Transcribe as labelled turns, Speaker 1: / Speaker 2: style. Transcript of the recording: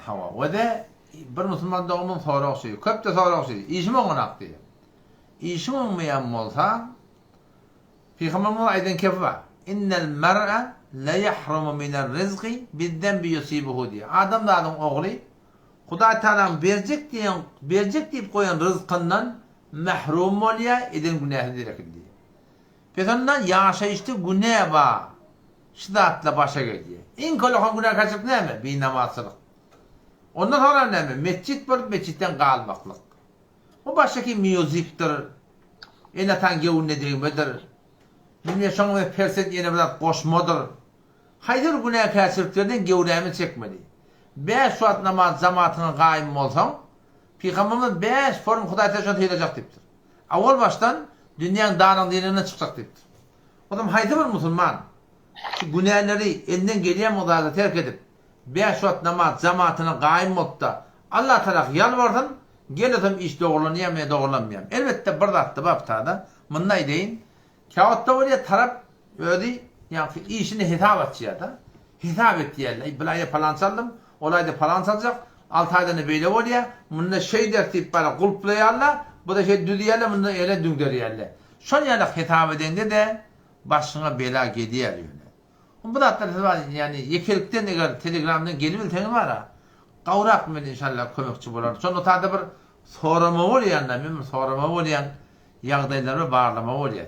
Speaker 1: Hava. Ve de bir Müslüman doğumun sorak şey. Köp de sorak şey. İşim oňanak diýer. İşim olmayan bolsa Peygamberimiz aýdan kefa. İnnel mer'a la yahrumu minel rizqi bizden bi yusibuhu diye. Adamların oğlu Hudaý Taala berjek diýip goýan rızkyndan mahrum bolýar, eden günähini direk diýer. Peýgamber ýaşaýyşdy günäh bar. Şidatla başa gelýär. Iň kolahan günäh kaçyp näme? Beýnamazlyk. Ondan sonra näme? Mescit bir mescitten galmaklyk. O başaky müzikdir. Ene tan gewünde diýmedir. Bilme şoň we perset ýene bir goşmadyr. Haýdyr günäh käsirlerden gewrämi çekmeli. 5 saat namaz jamatyna gaýym bolsaň, Peygamberimiz 5 form Hudaý Taala edecek diýipdir. Awal baştan dünýäň danyň dinine çykjak diýipdir. Adam haýdy bir musulman şu günähleri elinden gelýän mudada terk edip 5 saat namaz jamatyna gaýym bolsa, Allah Taala ýalbardym, geledim iş dogurlanýar me dogurlanmaýar. Elbetde bir zatda baptada munday deýin. Kağıtta oraya tarap ödi yani işini hitap etçiye da hitap ettiyerler. Bilaya falan çaldım. Olayda falan çalacak. 6 aydan böyle oluyor. Bunda şey dertip bana kulplayarlar. Bu da şey düdüyerler. Bunda öyle düngdürüyerler. Son yerlik hitap edende de başına bela gidiyor. Bu da hatta yani yekelikten eğer telegramdan gelip teni var ha. Kavrak mı inşallah kömekçi bular. Son otada bir sorama oluyor. Sorama oluyor. Yağdayları bağlama oluyor.